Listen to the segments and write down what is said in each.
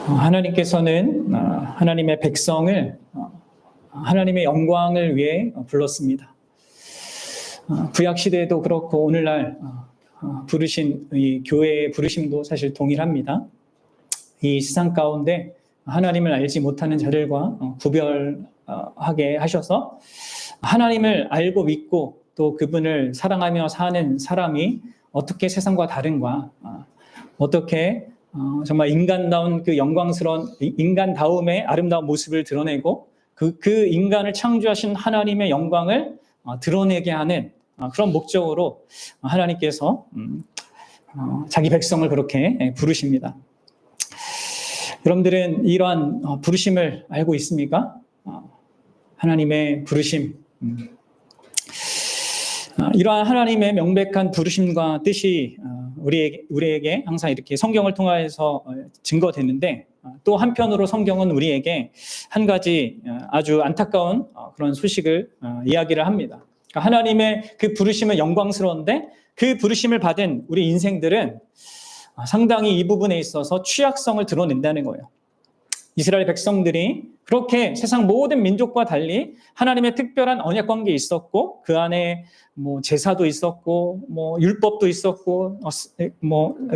하나님께서는 하나님의 백성을 하나님의 영광을 위해 불렀습니다. 구약 시대에도 그렇고 오늘날 부르신 이 교회의 부르심도 사실 동일합니다. 이 세상 가운데 하나님을 알지 못하는 자들과 구별하게 하셔서 하나님을 알고 믿고 또 그분을 사랑하며 사는 사람이 어떻게 세상과 다른가, 어떻게 정말 인간다운 그 영광스러운 인간다움의 아름다운 모습을 드러내고 그 인간을 창조하신 하나님의 영광을 드러내게 하는 그런 목적으로 하나님께서 자기 백성을 그렇게 부르십니다. 여러분들은 이러한 부르심을 알고 있습니까? 하나님의 부르심. 이러한 하나님의 명백한 부르심과 뜻이 우리에게 항상 이렇게 성경을 통해서 증거되는데, 또 한편으로 성경은 우리에게 한 가지 아주 안타까운 그런 소식을 이야기를 합니다. 그러니까 하나님의 그 부르심은 영광스러운데 그 부르심을 받은 우리 인생들은 상당히 이 부분에 있어서 취약성을 드러낸다는 거예요. 이스라엘 백성들이 그렇게 세상 모든 민족과 달리 하나님의 특별한 언약 관계에 있었고, 그 안에 제사도 있었고, 율법도 있었고,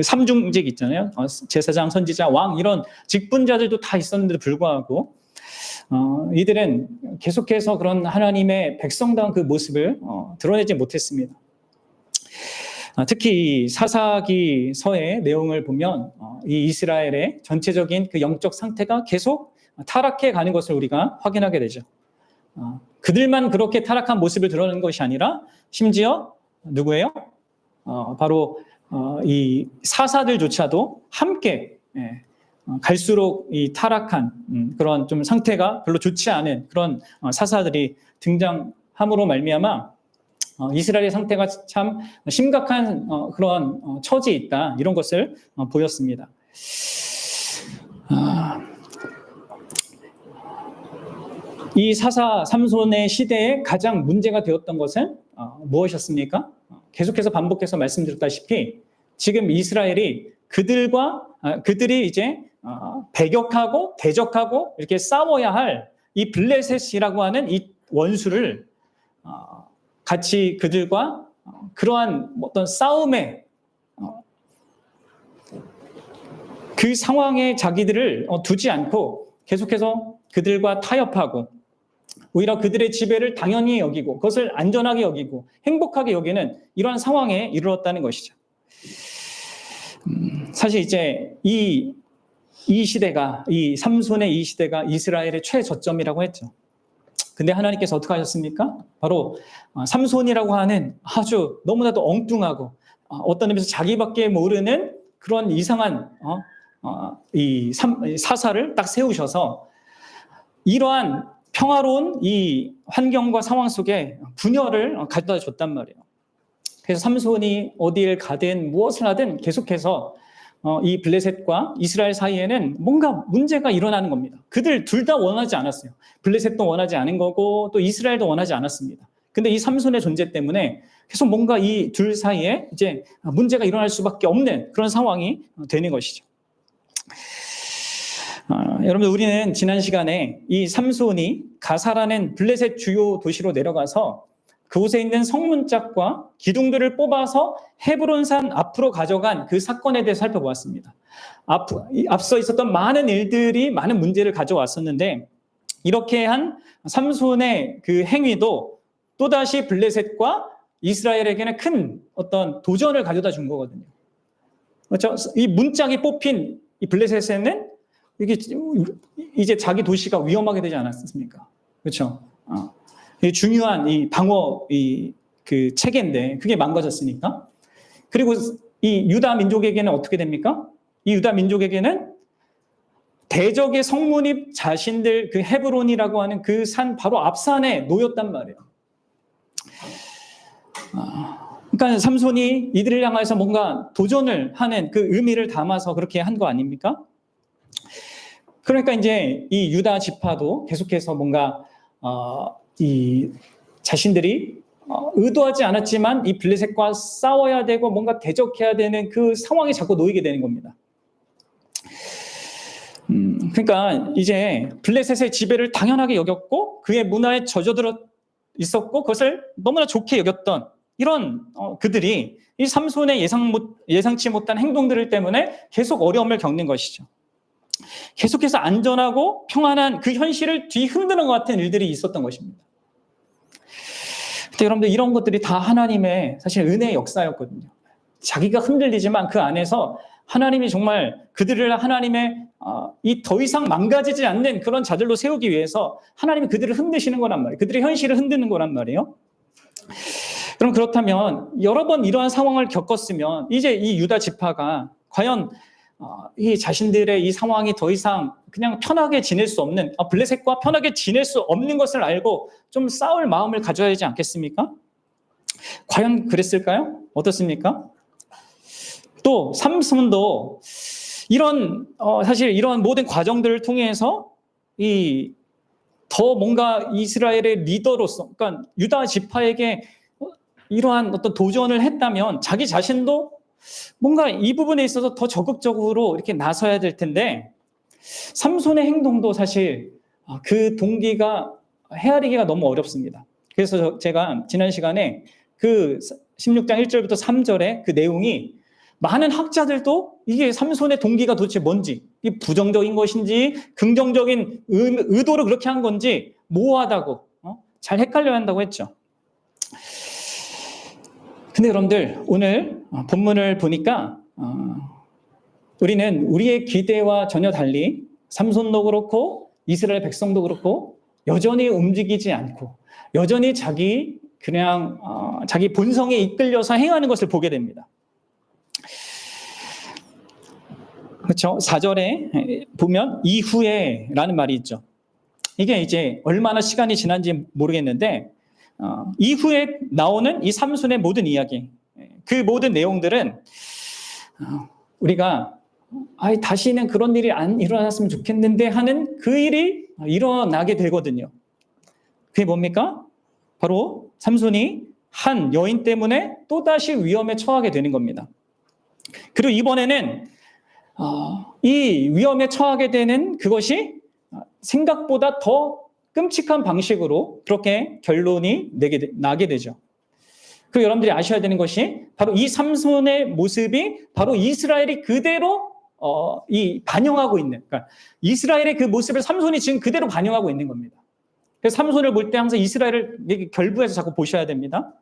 삼중직 있잖아요. 제사장, 선지자, 왕 이런 직분자들도 다 있었는데도 불구하고 이들은 계속해서 그런 하나님의 백성다운 그 모습을 드러내지 못했습니다. 특히 사사기서의 내용을 보면 이 이스라엘의 전체적인 그 영적 상태가 계속 타락해 가는 것을 우리가 확인하게 되죠. 그들만 그렇게 타락한 모습을 드러내는 것이 아니라 심지어 누구예요? 바로 이 사사들조차도 함께 갈수록 이 타락한 그런 좀 상태가 별로 좋지 않은 그런 사사들이 등장함으로 말미암아 이스라엘의 상태가 참 심각한 그런 처지에 있다, 이런 것을 보였습니다. 이 사사 삼손의 시대에 가장 문제가 되었던 것은 무엇이었습니까? 계속해서 반복해서 말씀드렸다시피 지금 이스라엘이 그들이 이제 배격하고 대적하고 이렇게 싸워야 할 이 블레셋이라고 하는 이 원수를 같이 그들과 그러한 어떤 싸움에 그 상황에 자기들을 두지 않고 계속해서 그들과 타협하고 오히려 그들의 지배를 당연히 여기고 그것을 안전하게 여기고 행복하게 여기는 이러한 상황에 이르렀다는 것이죠. 사실 이제 이 시대가, 이 삼손의 이 시대가 이스라엘의 최저점이라고 했죠. 근데 하나님께서 어떻게 하셨습니까? 바로 삼손이라고 하는 아주 너무나도 엉뚱하고 어떤 의미에서 자기밖에 모르는 그런 이상한 이 사사를 딱 세우셔서 이러한 평화로운 이 환경과 상황 속에 분열을 가져다 줬단 말이에요. 그래서 삼손이 어디를 가든 무엇을 하든 계속해서 이 블레셋과 이스라엘 사이에는 뭔가 문제가 일어나는 겁니다. 그들 둘 다 원하지 않았어요. 블레셋도 원하지 않은 거고 또 이스라엘도 원하지 않았습니다. 근데 이 삼손의 존재 때문에 계속 뭔가 이 둘 사이에 이제 문제가 일어날 수밖에 없는 그런 상황이 되는 것이죠. 여러분, 우리는 지난 시간에 이 삼손이 가사라는 블레셋 주요 도시로 내려가서 그곳에 있는 성문짝과 기둥들을 뽑아서 헤브론산 앞으로 가져간 그 사건에 대해서 살펴보았습니다. 앞서 있었던 많은 일들이 많은 문제를 가져왔었는데 이렇게 한 삼손의 그 행위도 또다시 블레셋과 이스라엘에게는 큰 어떤 도전을 가져다 준 거거든요. 그렇죠? 이 문짝이 뽑힌 이 블레셋에는 이게 이제 자기 도시가 위험하게 되지 않았습니까? 그렇죠? 중요한 이 방어 그 체계인데 그게 망가졌으니까. 그리고 이 유다 민족에게는 어떻게 됩니까? 이 유다 민족에게는 대적의 성문이 자신들 그 헤브론이라고 하는 그 산 바로 앞산에 놓였단 말이에요. 그러니까 삼손이 이들을 향해서 뭔가 도전을 하는 그 의미를 담아서 그렇게 한 거 아닙니까? 그러니까 이제 이 유다 지파도 계속해서 뭔가 이 자신들이 의도하지 않았지만 이 블레셋과 싸워야 되고 뭔가 대적해야 되는 그 상황에 자꾸 놓이게 되는 겁니다. 그러니까 이제 블레셋의 지배를 당연하게 여겼고 그의 문화에 젖어들어 있었고 그것을 너무나 좋게 여겼던 이런 그들이 이 삼손의 예상치 못한 행동들 때문에 계속 어려움을 겪는 것이죠. 계속해서 안전하고 평안한 그 현실을 뒤흔드는 것 같은 일들이 있었던 것입니다. 근데 여러분들 이런 것들이 다 하나님의 사실 은혜의 역사였거든요. 자기가 흔들리지만 그 안에서 하나님이 정말 그들을 하나님의 이 더 이상 망가지지 않는 그런 자들로 세우기 위해서 하나님이 그들을 흔드시는 거란 말이에요. 그들의 현실을 흔드는 거란 말이에요. 그럼 그렇다면 여러 번 이러한 상황을 겪었으면 이제 이 유다 지파가 과연 이 자신들의 이 상황이 더 이상 그냥 편하게 지낼 수 없는 블레셋과 편하게 지낼 수 없는 것을 알고 좀 싸울 마음을 가져야 하지 않겠습니까? 과연 그랬을까요? 어떻습니까? 또 삼손도 이런 사실 이런 모든 과정들을 통해서 이 더 뭔가 이스라엘의 리더로서, 그러니까 유다 지파에게 이러한 어떤 도전을 했다면 자기 자신도 뭔가 이 부분에 있어서 더 적극적으로 이렇게 나서야 될 텐데 삼손의 행동도 사실 그 동기가 헤아리기가 너무 어렵습니다. 그래서 제가 지난 시간에 그 16장 1절부터 3절의 그 내용이 많은 학자들도 이게 삼손의 동기가 도대체 뭔지, 이 부정적인 것인지 긍정적인 의도로 그렇게 한 건지 모호하다고 잘 헷갈려야 한다고 했죠. 근데 여러분들 오늘 본문을 보니까 우리는 우리의 기대와 전혀 달리 삼손도 그렇고 이스라엘 백성도 그렇고 여전히 움직이지 않고 여전히 자기 본성에 이끌려서 행하는 것을 보게 됩니다. 그렇죠? 4절에 보면 이후에 라는 말이 있죠. 이게 이제 얼마나 시간이 지난지 모르겠는데 이후에 나오는 이 삼손의 모든 이야기, 그 모든 내용들은 우리가 다시는 그런 일이 안 일어났으면 좋겠는데 하는 그 일이 일어나게 되거든요. 그게 뭡니까? 바로 삼손이 한 여인 때문에 또다시 위험에 처하게 되는 겁니다. 그리고 이번에는 이 위험에 처하게 되는 그것이 생각보다 더 끔찍한 방식으로 그렇게 결론이 나게 되죠. 그리고 여러분들이 아셔야 되는 것이 바로 이 삼손의 모습이 바로 이스라엘이 그대로 반영하고 있는, 그러니까 이스라엘의 그 모습을 삼손이 지금 그대로 반영하고 있는 겁니다. 그래서 삼손을 볼 때 항상 이스라엘을 결부해서 자꾸 보셔야 됩니다.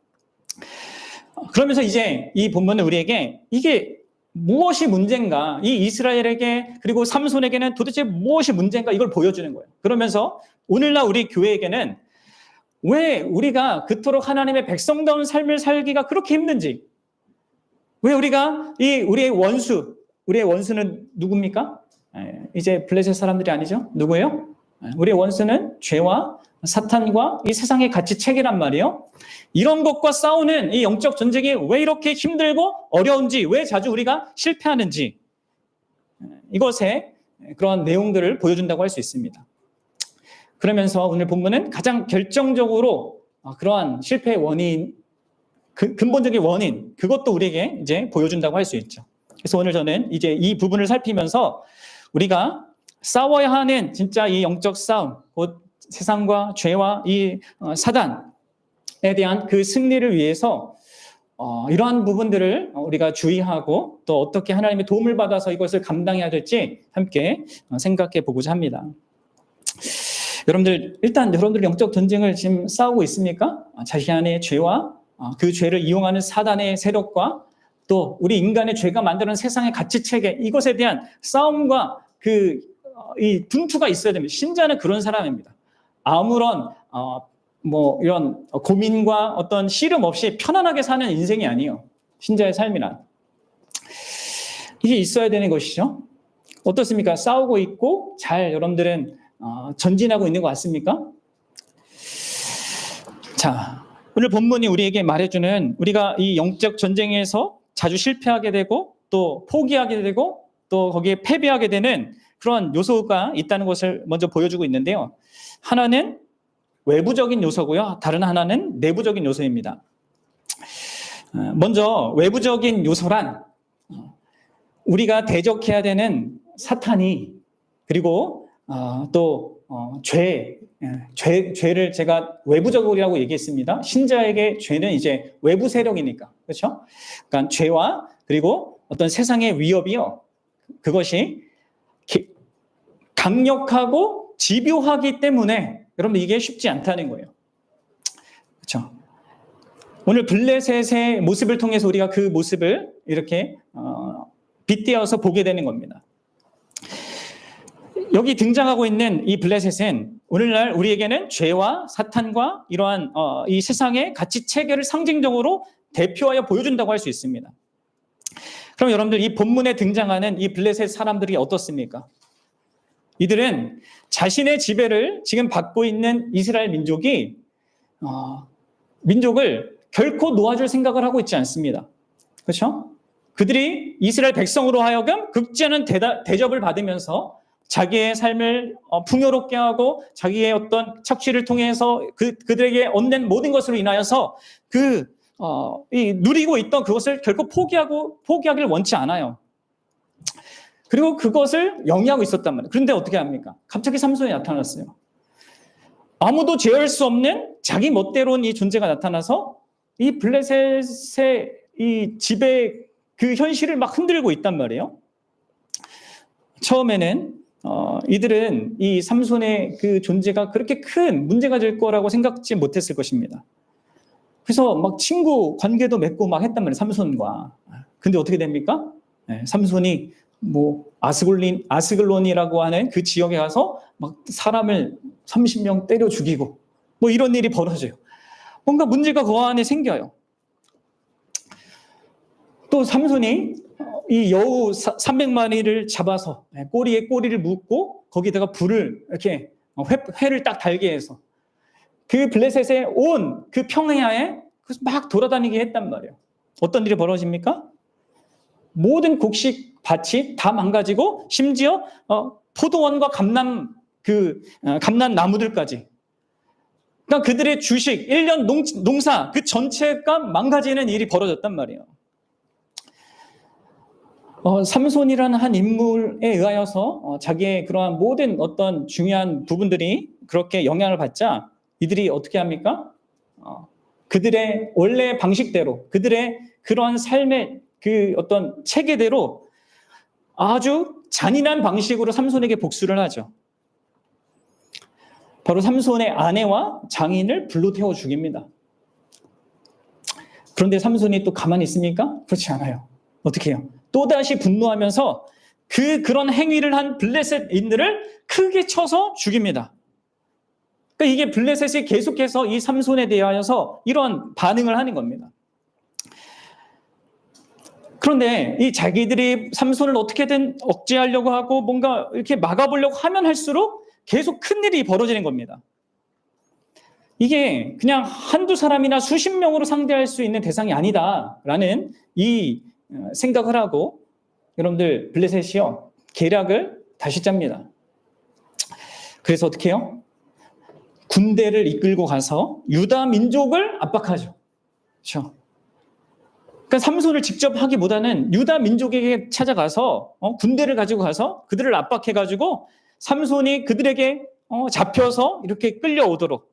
그러면서 이제 이 본문은 우리에게 이게 무엇이 문제인가, 이 이스라엘에게 그리고 삼손에게는 도대체 무엇이 문제인가 이걸 보여주는 거예요. 그러면서 오늘날 우리 교회에게는 왜 우리가 그토록 하나님의 백성다운 삶을 살기가 그렇게 힘든지, 왜 우리가 우리의 원수는 누굽니까? 이제 블레셋 사람들이 아니죠. 누구예요? 우리의 원수는 죄와 사탄과 이 세상의 가치 체계란 말이에요. 이런 것과 싸우는 이 영적 전쟁이 왜 이렇게 힘들고 어려운지, 왜 자주 우리가 실패하는지, 이것의 그런 내용들을 보여준다고 할 수 있습니다. 그러면서 오늘 본문은 가장 결정적으로 그러한 실패의 원인, 근본적인 원인, 그것도 우리에게 이제 보여준다고 할 수 있죠. 그래서 오늘 저는 이제 이 부분을 살피면서 우리가 싸워야 하는 진짜 이 영적 싸움, 곧 세상과 죄와 이 사단에 대한 그 승리를 위해서 이러한 부분들을 우리가 주의하고 또 어떻게 하나님의 도움을 받아서 이것을 감당해야 될지 함께 생각해 보고자 합니다. 일단 여러분들 영적 전쟁을 지금 싸우고 있습니까? 자신 안의 죄와 그 죄를 이용하는 사단의 세력과 또 우리 인간의 죄가 만드는 세상의 가치 체계, 이것에 대한 싸움과 이 분투가 있어야 됩니다. 신자는 그런 사람입니다. 아무런 이런 고민과 어떤 씨름 없이 편안하게 사는 인생이 아니에요. 신자의 삶이란. 이게 있어야 되는 것이죠. 어떻습니까? 싸우고 있고 잘 여러분들은 전진하고 있는 것 같습니까? 자, 오늘 본문이 우리에게 말해주는, 우리가 이 영적 전쟁에서 자주 실패하게 되고 또 포기하게 되고 또 거기에 패배하게 되는 그런 요소가 있다는 것을 먼저 보여주고 있는데요. 하나는 외부적인 요소고요. 다른 하나는 내부적인 요소입니다. 먼저 외부적인 요소란 우리가 대적해야 되는 사탄이 그리고 죄를 제가 외부적이라고 얘기했습니다. 신자에게 죄는 이제 외부 세력이니까, 그렇죠? 그러니까 죄와 그리고 어떤 세상의 위협이요, 그것이 강력하고 집요하기 때문에 여러분 이게 쉽지 않다는 거예요. 그렇죠? 오늘 블레셋의 모습을 통해서 우리가 그 모습을 이렇게 빗대어서 보게 되는 겁니다. 여기 등장하고 있는 이 블레셋은 오늘날 우리에게는 죄와 사탄과 이러한 이 세상의 가치 체계를 상징적으로 대표하여 보여준다고 할 수 있습니다. 그럼 여러분들 이 본문에 등장하는 이 블레셋 사람들이 어떻습니까? 이들은 자신의 지배를 지금 받고 있는 이스라엘 민족을 결코 놓아줄 생각을 하고 있지 않습니다. 그렇죠? 그들이 이스라엘 백성으로 하여금 극지않은 대접을 받으면서 자기의 삶을 풍요롭게 하고 자기의 어떤 착취를 통해서 그들에게 얻는 모든 것으로 인하여서 누리고 있던 그것을 결코 포기하기를 원치 않아요. 그리고 그것을 영위하고 있었단 말이에요. 그런데 어떻게 합니까? 갑자기 삼손이 나타났어요. 아무도 제어할 수 없는 자기 멋대로인 이 존재가 나타나서 이 블레셋의 이 지배 그 현실을 막 흔들고 있단 말이에요. 처음에는 이들은 이 삼손의 그 존재가 그렇게 큰 문제가 될 거라고 생각지 못했을 것입니다. 그래서 막 친구 관계도 맺고 막 했단 말이에요, 삼손과. 근데 어떻게 됩니까? 삼손이 아스글론이라고 하는 그 지역에 가서 막 사람을 30명 때려 죽이고 이런 일이 벌어져요. 뭔가 문제가 그 안에 생겨요. 또 삼손이 이 여우 300마리를 잡아서 꼬리에 꼬리를 묶고 거기다가 불을 이렇게 회를 딱 달게 해서 그 블레셋의 온 그 평야에 막 돌아다니게 했단 말이에요. 어떤 일이 벌어집니까? 모든 곡식 밭이 다 망가지고 심지어 포도원과 감람 나무들까지, 그러니까 그들의 주식 1년 농사 그 전체가 망가지는 일이 벌어졌단 말이에요. 삼손이라는 한 인물에 의하여서 자기의 그러한 모든 어떤 중요한 부분들이 그렇게 영향을 받자 이들이 어떻게 합니까? 그들의 원래 방식대로, 그들의 그러한 삶의 그 어떤 체계대로 아주 잔인한 방식으로 삼손에게 복수를 하죠. 바로 삼손의 아내와 장인을 불로 태워 죽입니다. 그런데 삼손이 또 가만히 있습니까? 그렇지 않아요. 어떻게 해요? 또다시 분노하면서 그런 행위를 한 블레셋인들을 크게 쳐서 죽입니다. 그러니까 이게 블레셋이 계속해서 이 삼손에 대하여서 이런 반응을 하는 겁니다. 그런데 이 자기들이 삼손을 어떻게든 억제하려고 하고 뭔가 이렇게 막아보려고 하면 할수록 계속 큰일이 벌어지는 겁니다. 이게 그냥 한두 사람이나 수십 명으로 상대할 수 있는 대상이 아니다라는 이 생각을 하고 여러분들 블레셋이요 계략을 다시 짭니다. 그래서 어떻게 해요? 군대를 이끌고 가서 유다 민족을 압박하죠. 그렇죠? 그러니까 삼손을 직접 하기보다는 유다 민족에게 찾아가서 군대를 가지고 가서 그들을 압박해가지고 삼손이 그들에게 잡혀서 이렇게 끌려오도록,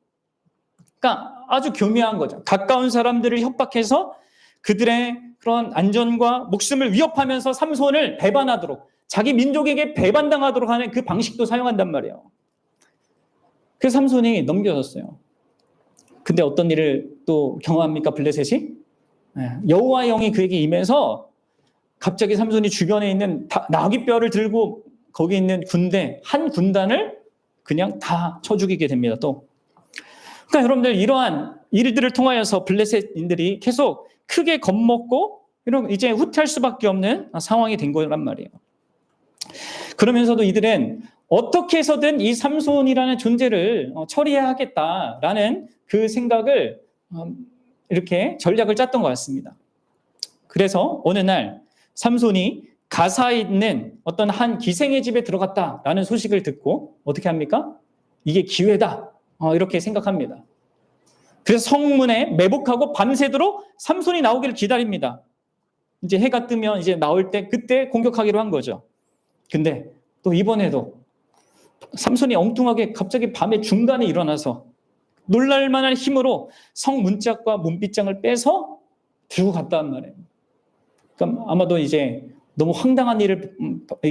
그러니까 아주 교묘한 거죠. 가까운 사람들을 협박해서 그들의 그런 안전과 목숨을 위협하면서 삼손을 배반하도록, 자기 민족에게 배반당하도록 하는 그 방식도 사용한단 말이에요. 그래서 삼손이 넘겨졌어요. 근데 어떤 일을 또 경험합니까, 블레셋이? 여호와의 영이 그에게 임해서 갑자기 삼손이 주변에 있는 나귀뼈를 들고 거기 있는 한 군단을 그냥 다 쳐 죽이게 됩니다. 또 그러니까 여러분들 이러한 일들을 통하여서 블레셋인들이 계속 크게 겁먹고 이제 후퇴할 수밖에 없는 상황이 된 거란 말이에요. 그러면서도 이들은 어떻게 해서든 이 삼손이라는 존재를 처리해야 하겠다라는 그 생각을 이렇게 전략을 짰던 것 같습니다. 그래서 어느 날 삼손이 가사에 있는 어떤 한 기생의 집에 들어갔다라는 소식을 듣고 어떻게 합니까? 이게 기회다 이렇게 생각합니다. 그래서 성문에 매복하고 밤새도록 삼손이 나오기를 기다립니다. 이제 해가 뜨면 이제 나올 때 그때 공격하기로 한 거죠. 근데 또 이번에도 삼손이 엉뚱하게 갑자기 밤에 중간에 일어나서 놀랄만한 힘으로 성 문짝과 문빗장을 빼서 들고 갔단 말이에요. 그럼 아마도 이제 너무 황당한 일을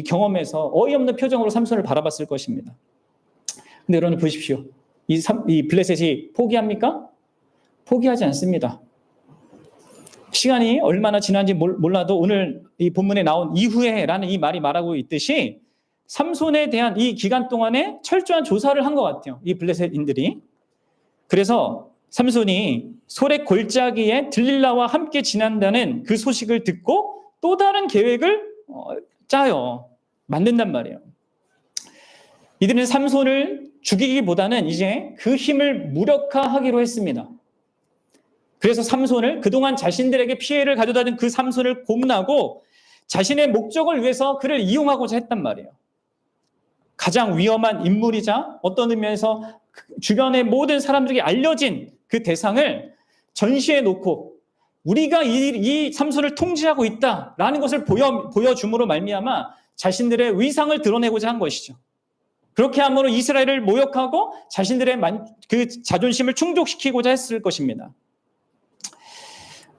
경험해서 어이없는 표정으로 삼손을 바라봤을 것입니다. 근데 여러분 보십시오. 이 블레셋이 포기합니까? 포기하지 않습니다. 시간이 얼마나 지난지 몰라도 오늘 이 본문에 나온 이후에라는 이 말이 말하고 있듯이 삼손에 대한 이 기간 동안에 철저한 조사를 한 것 같아요. 이 블레셋인들이. 그래서 삼손이 소렉 골짜기에 들릴라와 함께 지낸다는 그 소식을 듣고 또 다른 계획을 짜요. 만든단 말이에요. 이들은 삼손을 죽이기보다는 이제 그 힘을 무력화하기로 했습니다. 그래서 삼손을 그동안 자신들에게 피해를 가져다준 그 삼손을 고문하고 자신의 목적을 위해서 그를 이용하고자 했단 말이에요. 가장 위험한 인물이자 어떤 의미에서 주변의 모든 사람들에게 알려진 그 대상을 전시해 놓고 우리가 이 삼손을 통제하고 있다라는 것을 보여줌으로 말미암아 자신들의 위상을 드러내고자 한 것이죠. 그렇게 함으로 이스라엘을 모욕하고 자신들의 그 자존심을 충족시키고자 했을 것입니다.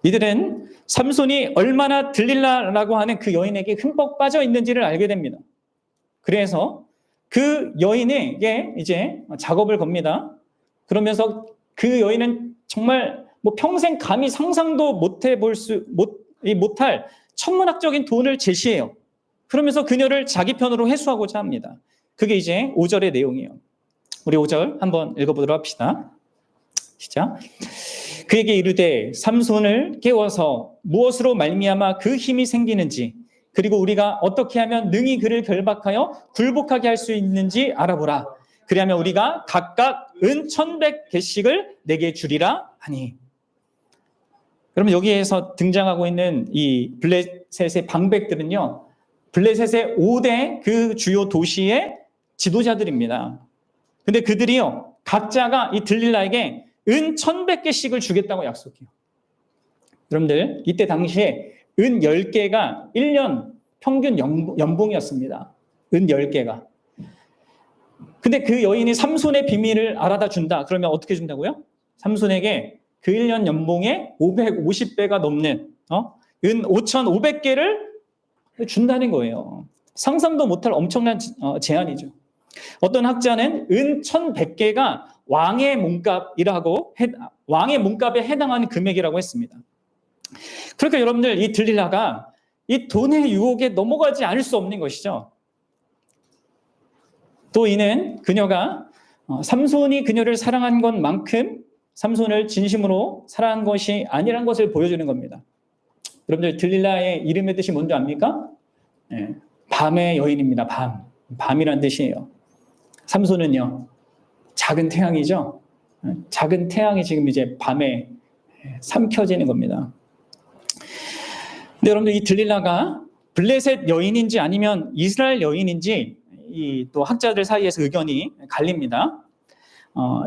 이들은 삼손이 얼마나 들릴라라고 하는 그 여인에게 흠뻑 빠져 있는지를 알게 됩니다. 그래서 그 여인에게 이제 작업을 겁니다. 그러면서 그 여인은 정말 평생 감히 상상도 못할 천문학적인 돈을 제시해요. 그러면서 그녀를 자기 편으로 회수하고자 합니다. 그게 이제 5절의 내용이에요. 우리 5절 한번 읽어보도록 합시다. 시작. 그에게 이르되 삼손을 깨워서 무엇으로 말미암아 그 힘이 생기는지 그리고 우리가 어떻게 하면 능히 그를 결박하여 굴복하게 할 수 있는지 알아보라. 그리하면 우리가 각각 은 1,100개씩을 내게 주리라 하니. 그러면 여기에서 등장하고 있는 이 블레셋의 방백들은요, 블레셋의 5대 그 주요 도시의 지도자들입니다. 근데 그들이요, 각자가 이 들릴라에게 은 1,100개씩을 주겠다고 약속해요. 여러분들, 이때 당시에 은 10개가 1년 평균 연봉이었습니다. 은 10개가. 근데 그 여인이 삼손의 비밀을 알아다 준다. 그러면 어떻게 준다고요? 삼손에게 그 1년 연봉의 550배가 넘는 은 5,500개를 준다는 거예요. 상상도 못할 엄청난 제안이죠. 어떤 학자는 은 1,100개가 왕의 몸값에 해당하는 금액이라고 했습니다. 그러니까 여러분들 이 들릴라가 이 돈의 유혹에 넘어가지 않을 수 없는 것이죠. 또 이는 그녀가 삼손이 그녀를 사랑한 것만큼 삼손을 진심으로 사랑한 것이 아니란 것을 보여주는 겁니다. 여러분들 들릴라의 이름의 뜻이 뭔지 압니까? 네, 밤의 여인입니다. 밤이란 뜻이에요. 삼손은요, 작은 태양이죠. 작은 태양이 지금 이제 밤에 삼켜지는 겁니다. 근데 여러분들 이 들릴라가 블레셋 여인인지 아니면 이스라엘 여인인지 이 또 학자들 사이에서 의견이 갈립니다.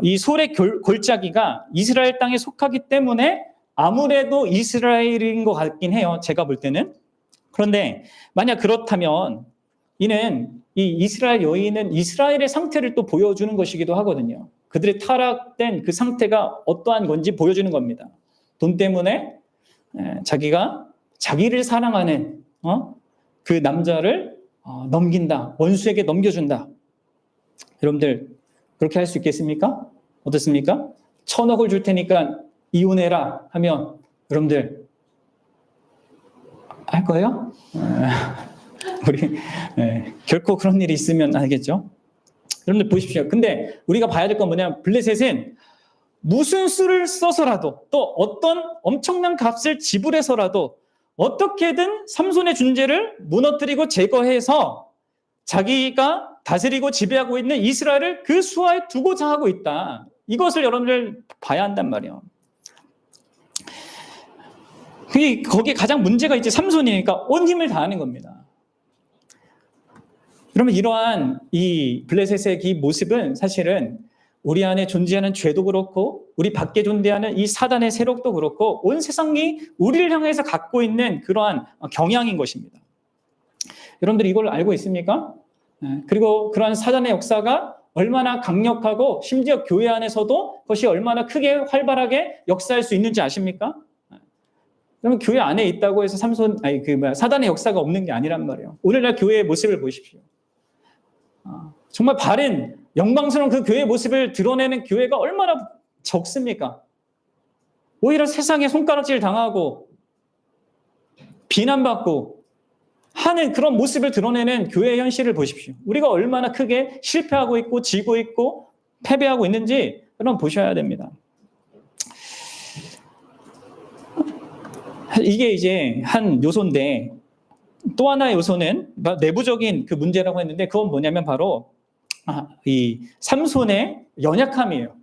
이 소렉 골짜기가 이스라엘 땅에 속하기 때문에 아무래도 이스라엘인 것 같긴 해요. 제가 볼 때는. 그런데 만약 그렇다면 이는 이 이스라엘 여인은 이스라엘의 상태를 또 보여주는 것이기도 하거든요. 그들의 타락된 그 상태가 어떠한 건지 보여주는 겁니다. 돈 때문에 자기를 사랑하는 그 남자를 넘긴다. 원수에게 넘겨준다. 여러분들 그렇게 할 수 있겠습니까? 어떻습니까? 1,000억을 줄 테니까 이혼해라 하면 여러분들 할 거예요? 우리 결코 그런 일이 있으면 알겠죠? 여러분들 보십시오. 근데 우리가 봐야 될 건 뭐냐면 블레셋은 무슨 수를 써서라도 또 어떤 엄청난 값을 지불해서라도 어떻게든 삼손의 존재를 무너뜨리고 제거해서 자기가 다스리고 지배하고 있는 이스라엘을 그 수하에 두고자 하고 있다. 이것을 여러분들 봐야 한단 말이에요. 거기에 가장 문제가 이제 삼손이니까 온 힘을 다하는 겁니다. 그러면 이러한 이 블레셋의 이 모습은 사실은 우리 안에 존재하는 죄도 그렇고 우리 밖에 존재하는 이 사단의 세력도 그렇고 온 세상이 우리를 향해서 갖고 있는 그러한 경향인 것입니다. 여러분들 이걸 알고 있습니까? 그리고 그러한 사단의 역사가 얼마나 강력하고 심지어 교회 안에서도 그것이 얼마나 크게 활발하게 역사할 수 있는지 아십니까? 그러면 교회 안에 있다고 해서 사단의 역사가 없는 게 아니란 말이에요. 오늘날 교회의 모습을 보십시오. 정말 바른 영광스러운 그 교회의 모습을 드러내는 교회가 얼마나 적습니까? 오히려 세상에 손가락질 당하고 비난받고 하는 그런 모습을 드러내는 교회의 현실을 보십시오. 우리가 얼마나 크게 실패하고 있고 지고 있고 패배하고 있는지 여러분 보셔야 됩니다. 이게 이제 한 요소인데 또 하나의 요소는 내부적인 그 문제라고 했는데 그건 뭐냐면 바로 이 삼손의 연약함이에요.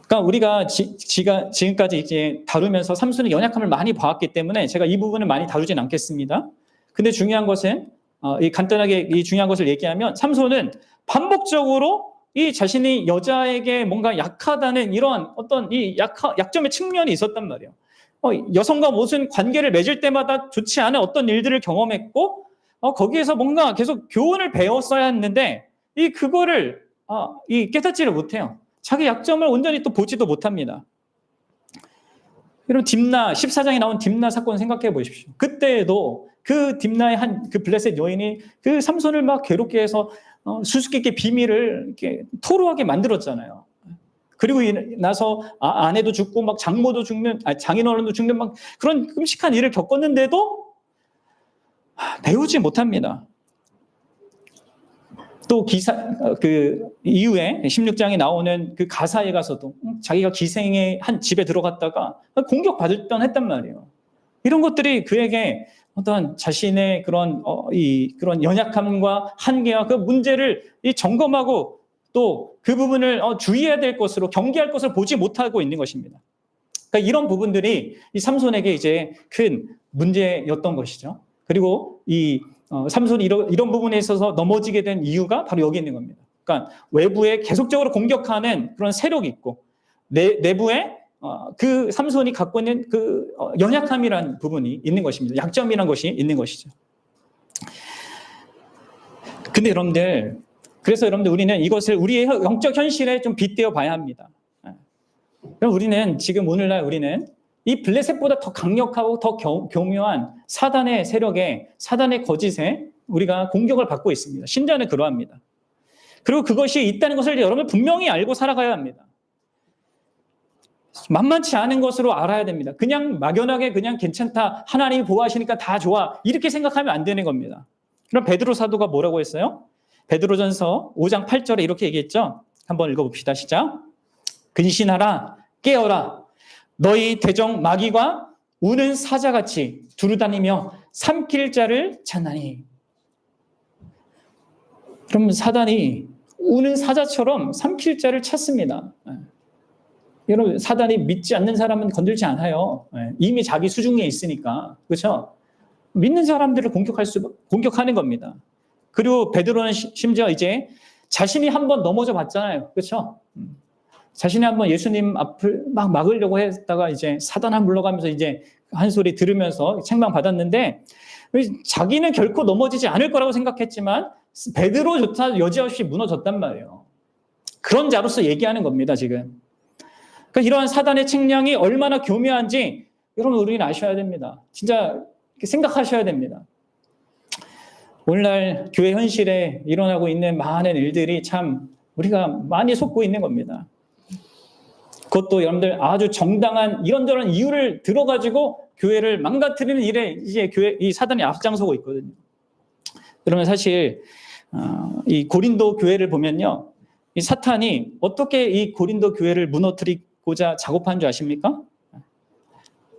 그러니까 우리가 지금까지 이제 다루면서 삼손의 연약함을 많이 봐왔기 때문에 제가 이 부분을 많이 다루진 않겠습니다. 근데 중요한 것은 간단하게 이 중요한 것을 얘기하면 삼손은 반복적으로 이 자신이 여자에게 뭔가 약하다는 이런 어떤 이 약점의 측면이 있었단 말이에요. 여성과 무슨 관계를 맺을 때마다 좋지 않은 어떤 일들을 경험했고 거기에서 뭔가 계속 교훈을 배웠어야 했는데 그거를 깨닫지를 못해요. 자기 약점을 온전히 또 보지도 못합니다. 여러분 딥나 14장에 나온 딥나 사건 생각해 보십시오. 그때에도 그 딥나의 그 블레셋 여인이 그 삼손을 막 괴롭게 해서 수수께끼 비밀을 이렇게 토로하게 만들었잖아요. 그리고 나서 아내도 죽고 막 장모도 죽는 장인어른도 죽는 막 그런 끔찍한 일을 겪었는데도 배우지 못합니다. 또 그 이후에 16장에 나오는 그 가사에 가서도 자기가 기생의 한 집에 들어갔다가 공격받을 했단 말이에요. 이런 것들이 그에게 어떤 자신의 그런 그런 연약함과 한계와 그 문제를 점검하고 또 그 부분을 주의해야 될 것으로 경계할 것을 보지 못하고 있는 것입니다. 그러니까 이런 부분들이 이 삼손에게 이제 큰 문제였던 것이죠. 그리고 삼손이 이런 부분에 있어서 넘어지게 된 이유가 바로 여기 있는 겁니다. 그러니까 외부에 계속적으로 공격하는 그런 세력이 있고 내부에 그 삼손이 갖고 있는 그 연약함이라는 부분이 있는 것입니다. 약점이라는 것이 있는 것이죠. 근데 그래서 여러분들 우리는 이것을 우리의 영적 현실에 좀 빗대어 봐야 합니다. 그럼 우리는 지금 오늘날 우리는 이 블레셋보다 더 강력하고 더 교묘한 사단의 세력에 사단의 거짓에 우리가 공격을 받고 있습니다. 신자는 그러합니다. 그리고 그것이 있다는 것을 여러분 분명히 알고 살아가야 합니다. 만만치 않은 것으로 알아야 됩니다. 그냥 막연하게 그냥 괜찮다. 하나님이 보호하시니까 다 좋아. 이렇게 생각하면 안 되는 겁니다. 그럼 베드로 사도가 뭐라고 했어요? 베드로전서 5장 8절에 이렇게 얘기했죠. 한번 읽어봅시다. 시작. 근신하라 깨어라 너희 대적 마귀가 우는 사자같이 두루다니며 삼킬 자를 찾나니. 그럼 사단이 우는 사자처럼 삼킬 자를 찾습니다. 여러분 사단이 믿지 않는 사람은 건들지 않아요. 이미 자기 수중에 있으니까. 그렇죠? 믿는 사람들을 공격하는 겁니다. 그리고 베드로는 심지어 이제 자신이 한번 넘어져 봤잖아요. 그렇죠? 자신이 한번 예수님 앞을 막 막으려고 했다가 이제 사단아 물러가면서 이제 한 소리 들으면서 책망받았는데 자기는 결코 넘어지지 않을 거라고 생각했지만 베드로조차 여지없이 무너졌단 말이에요. 그런 자로서 얘기하는 겁니다, 지금. 그러니까 이러한 사단의 책량이 얼마나 교묘한지 여러분 우리는 아셔야 됩니다. 진짜 생각하셔야 됩니다. 오늘날 교회 현실에 일어나고 있는 많은 일들이 참 우리가 많이 속고 있는 겁니다. 그것도 여러분들 아주 정당한 이런저런 이유를 들어가지고 교회를 망가뜨리는 일에 이제 이 사단이 앞장서고 있거든요. 그러면 사실 이 고린도 교회를 보면요, 이 사탄이 어떻게 이 고린도 교회를 무너뜨리고자 작업한 줄 아십니까?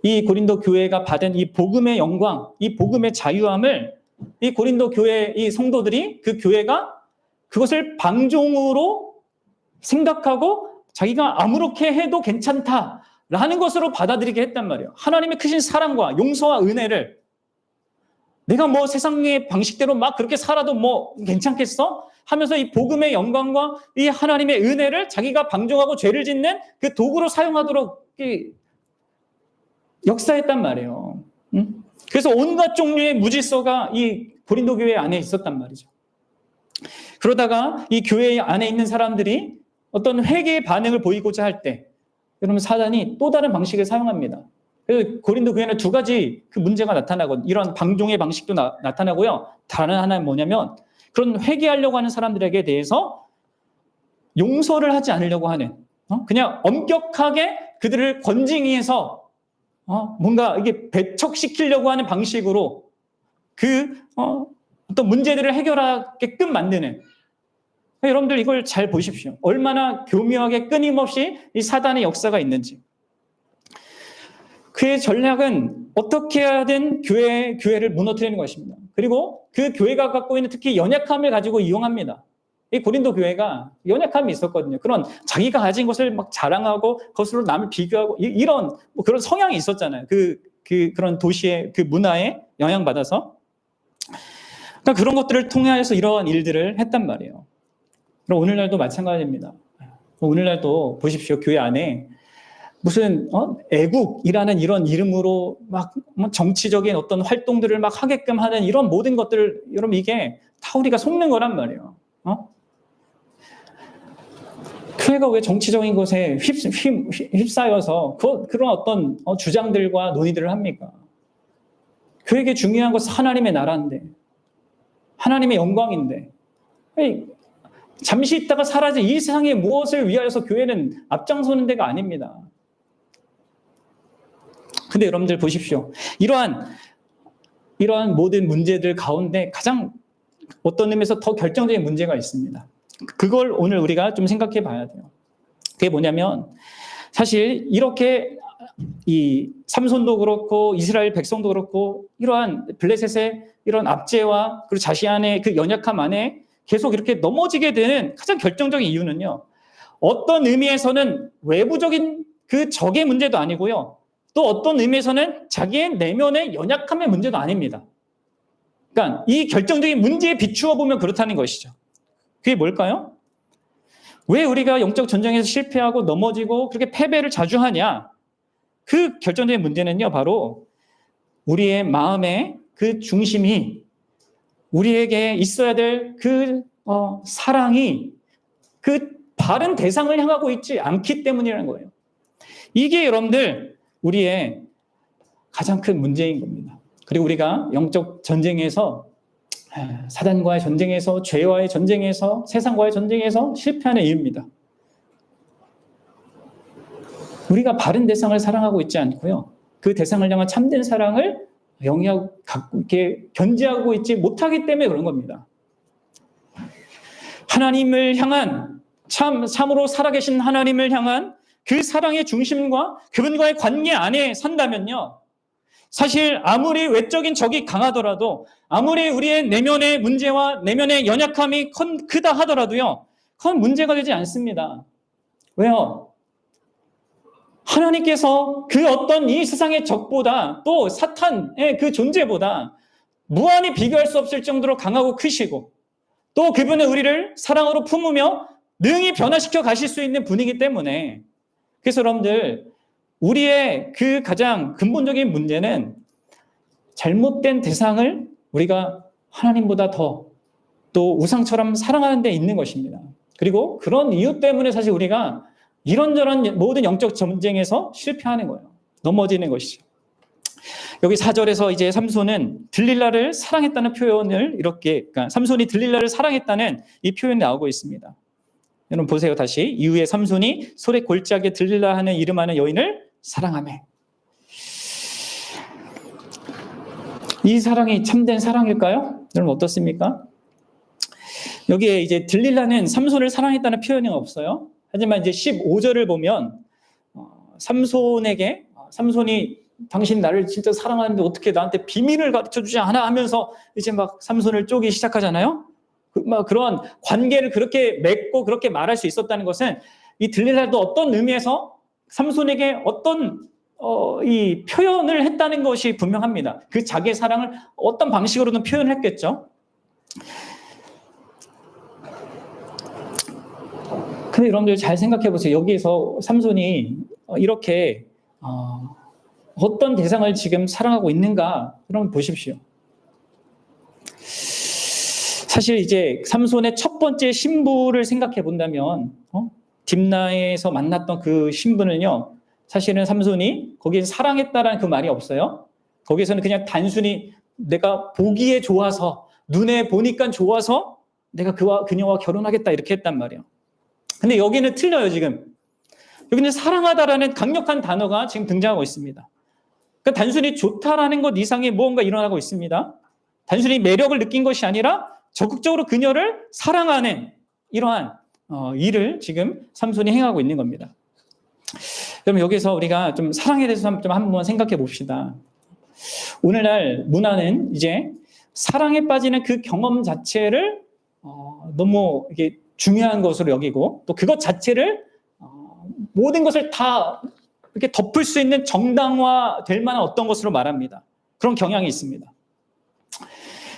이 고린도 교회가 받은 이 복음의 영광, 이 복음의 자유함을 이 고린도 교회 이 성도들이 그 교회가 그것을 방종으로 생각하고 자기가 아무렇게 해도 괜찮다라는 것으로 받아들이게 했단 말이에요. 하나님의 크신 사랑과 용서와 은혜를 내가 뭐 세상의 방식대로 막 그렇게 살아도 뭐 괜찮겠어? 하면서 이 복음의 영광과 이 하나님의 은혜를 자기가 방종하고 죄를 짓는 그 도구로 사용하도록 역사했단 말이에요. 그래서 온갖 종류의 무질서가 이 고린도 교회 안에 있었단 말이죠. 그러다가 이 교회 안에 있는 사람들이 어떤 회개의 반응을 보이고자 할 때, 여러분 사단이 또 다른 방식을 사용합니다. 그래서 고린도 교회는 두 가지 그 문제가 나타나고, 이런 방종의 방식도 나타나고요. 다른 하나는 뭐냐면, 그런 회개하려고 하는 사람들에게 대해서 용서를 하지 않으려고 하는, 그냥 엄격하게 그들을 권징해서 뭔가 이게 배척시키려고 하는 방식으로 어떤 문제들을 해결하게끔 만드는. 여러분들 이걸 잘 보십시오. 얼마나 교묘하게 끊임없이 이 사단의 역사가 있는지. 그의 전략은 어떻게 하든 교회를 무너뜨리는 것입니다. 그리고 그 교회가 갖고 있는 특히 연약함을 가지고 이용합니다. 이 고린도 교회가 연약함이 있었거든요. 그런 자기가 가진 것을 막 자랑하고 그것으로 남을 비교하고 이런 그런 성향이 있었잖아요. 그런 도시의 그 문화에 영향받아서. 그러니까 그런 것들을 통해서 이러한 일들을 했단 말이에요. 그럼 오늘날도 마찬가지입니다. 오늘날도 보십시오. 교회 안에 무슨 애국이라는 이런 이름으로 막 정치적인 어떤 활동들을 막 하게끔 하는 이런 모든 것들을, 여러분 이게 다 우리가 속는 거란 말이에요. 교회가 왜 정치적인 것에 휩싸여서 그런 어떤 주장들과 논의들을 합니까? 교회에게 중요한 것은 하나님의 나라인데, 하나님의 영광인데, 잠시 있다가 사라질 이 세상에 무엇을 위하여서 교회는 앞장서는 데가 아닙니다. 근데 여러분들 보십시오. 이러한 모든 문제들 가운데 가장 어떤 의미에서 더 결정적인 문제가 있습니다. 그걸 오늘 우리가 좀 생각해 봐야 돼요. 그게 뭐냐면, 사실 이렇게 이 삼손도 그렇고 이스라엘 백성도 그렇고 이러한 블레셋의 이런 압제와 그리고 자신 안의 그 연약함 안에 계속 이렇게 넘어지게 되는 가장 결정적인 이유는요, 어떤 의미에서는 외부적인 그 적의 문제도 아니고요, 또 어떤 의미에서는 자기의 내면의 연약함의 문제도 아닙니다. 그러니까 이 결정적인 문제에 비추어 보면 그렇다는 것이죠. 그게 뭘까요? 왜 우리가 영적 전쟁에서 실패하고 넘어지고 그렇게 패배를 자주 하냐? 그 결정적인 문제는요, 바로 우리의 마음의 그 중심이, 우리에게 있어야 될 그 사랑이 그 바른 대상을 향하고 있지 않기 때문이라는 거예요. 이게 여러분들 우리의 가장 큰 문제인 겁니다. 그리고 우리가 영적 전쟁에서, 사단과의 전쟁에서, 죄와의 전쟁에서, 세상과의 전쟁에서 실패하는 이유입니다. 우리가 바른 대상을 사랑하고 있지 않고요, 그 대상을 향한 참된 사랑을 이렇게 견지하고 있지 못하기 때문에 그런 겁니다. 하나님을 향한, 참으로 살아계신 하나님을 향한 그 사랑의 중심과 그분과의 관계 안에 산다면요, 사실 아무리 외적인 적이 강하더라도, 아무리 우리의 내면의 문제와 내면의 연약함이 크다 하더라도요, 그건 문제가 되지 않습니다. 왜요? 하나님께서 그 어떤 이 세상의 적보다, 또 사탄의 그 존재보다 무한히 비교할 수 없을 정도로 강하고 크시고, 또 그분은 우리를 사랑으로 품으며 능히 변화시켜 가실 수 있는 분이기 때문에, 그래서 여러분들 우리의 그 가장 근본적인 문제는 잘못된 대상을 우리가 하나님보다 더 또 우상처럼 사랑하는 데 있는 것입니다. 그리고 그런 이유 때문에 사실 우리가 이런저런 모든 영적 전쟁에서 실패하는 거예요. 넘어지는 것이죠. 여기 4절에서 이제 삼손은 들릴라를 사랑했다는 표현을 이렇게, 그러니까 삼손이 들릴라를 사랑했다는 이 표현이 나오고 있습니다. 여러분 보세요. 다시. 이후에 삼손이 소래 골짜기에 들릴라 하는 이름하는 여인을 사랑하며. 이 사랑이 참된 사랑일까요? 여러분 어떻습니까? 여기에 이제 들릴라는 삼손을 사랑했다는 표현이 없어요. 하지만 이제 15절을 보면 삼손이 당신 나를 진짜 사랑하는데 어떻게 나한테 비밀을 가르쳐주지 않아 하면서 이제 막 삼손을 쪼기 시작하잖아요. 막 그런 관계를 그렇게 맺고 그렇게 말할 수 있었다는 것은, 이 들릴라도 어떤 의미에서 삼손에게 어떤 이 표현을 했다는 것이 분명합니다. 그 자기의 사랑을 어떤 방식으로든 표현을 했겠죠. 근데 여러분들 잘 생각해 보세요. 여기에서 삼손이 이렇게 어떤 대상을 지금 사랑하고 있는가? 여러분 보십시오. 사실 이제 삼손의 첫 번째 신부를 생각해 본다면 딥나에서 만났던 그 신부는요, 사실은 삼손이 거기에 사랑했다라는 그 말이 없어요. 거기에서는 그냥 단순히 내가 보기에 좋아서, 눈에 보니까 좋아서 내가 그녀와 결혼하겠다 이렇게 했단 말이에요. 근데 여기는 틀려요. 지금 여기는 사랑하다라는 강력한 단어가 지금 등장하고 있습니다. 그러니까 단순히 좋다라는 것 이상의 무언가 일어나고 있습니다. 단순히 매력을 느낀 것이 아니라 적극적으로 그녀를 사랑하는 이러한 일을 지금 삼손이 행하고 있는 겁니다. 그럼 여기서 우리가 좀 사랑에 대해서 좀 한번 생각해 봅시다. 오늘날 문화는 이제 사랑에 빠지는 그 경험 자체를 너무 이게 중요한 것으로 여기고, 또 그것 자체를 모든 것을 다 이렇게 덮을 수 있는 정당화 될 만한 어떤 것으로 말합니다. 그런 경향이 있습니다.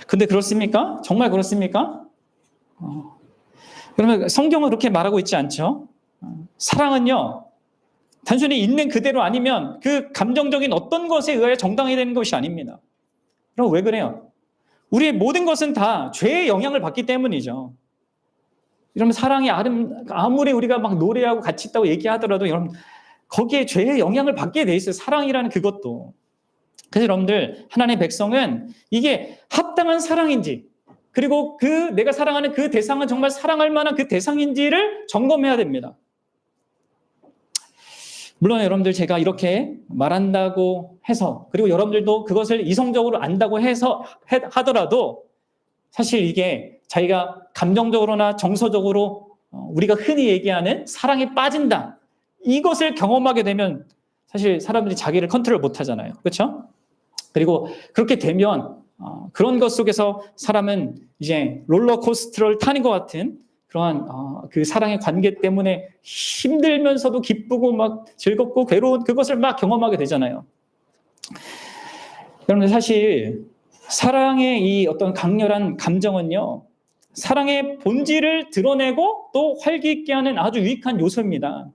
근데 그렇습니까? 정말 그렇습니까? 그러면 성경은 그렇게 말하고 있지 않죠? 사랑은요, 단순히 있는 그대로 아니면 그 감정적인 어떤 것에 의하여 정당이 되는 것이 아닙니다. 그럼 왜 그래요? 우리의 모든 것은 다 죄의 영향을 받기 때문이죠. 여러분, 사랑이 아무리 우리가 막 노래하고 같이 있다고 얘기하더라도 여러분, 거기에 죄의 영향을 받게 돼 있어요. 사랑이라는 그것도. 그래서 여러분들, 하나님의 백성은 이게 합당한 사랑인지, 그리고 내가 사랑하는 그 대상은 정말 사랑할 만한 그 대상인지를 점검해야 됩니다. 물론 여러분들, 제가 이렇게 말한다고 해서, 그리고 여러분들도 그것을 이성적으로 안다고 해서 하더라도 사실 이게 자기가 감정적으로나 정서적으로 우리가 흔히 얘기하는 사랑에 빠진다, 이것을 경험하게 되면 사실 사람들이 자기를 컨트롤 못 하잖아요. 그렇죠? 그리고 그렇게 되면 그런 것 속에서 사람은 이제 롤러코스터를 타는 것 같은 그러한 그 사랑의 관계 때문에 힘들면서도 기쁘고 막 즐겁고 괴로운 그것을 막 경험하게 되잖아요. 여러분, 사실 사랑의 이 어떤 강렬한 감정은요, 사랑의 본질을 드러내고 또 활기 있게 하는 아주 유익한 요소입니다.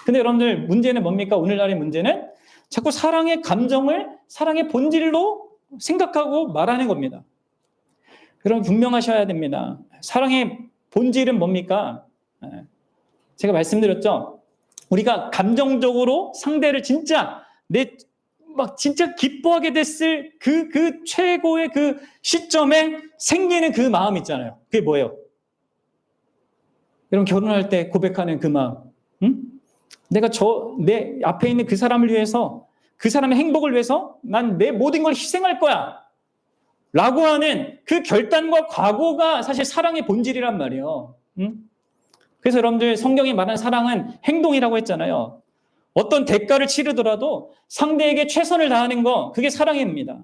근데 여러분들, 문제는 뭡니까? 오늘날의 문제는 자꾸 사랑의 감정을 사랑의 본질로 생각하고 말하는 겁니다. 여러분, 분명하셔야 됩니다. 사랑의 본질은 뭡니까? 제가 말씀드렸죠. 우리가 감정적으로 상대를 진짜 진짜 기뻐하게 됐을 그 최고의 그 시점에 생기는 그 마음 있잖아요. 그게 뭐예요? 여러분, 결혼할 때 고백하는 그 마음. 응? 내가 내 앞에 있는 그 사람을 위해서, 그 사람의 행복을 위해서 난 내 모든 걸 희생할 거야 라고 하는 그 결단과 각오가 사실 사랑의 본질이란 말이에요. 응? 그래서 여러분들, 성경이 말하는 사랑은 행동이라고 했잖아요. 어떤 대가를 치르더라도 상대에게 최선을 다하는 거, 그게 사랑입니다.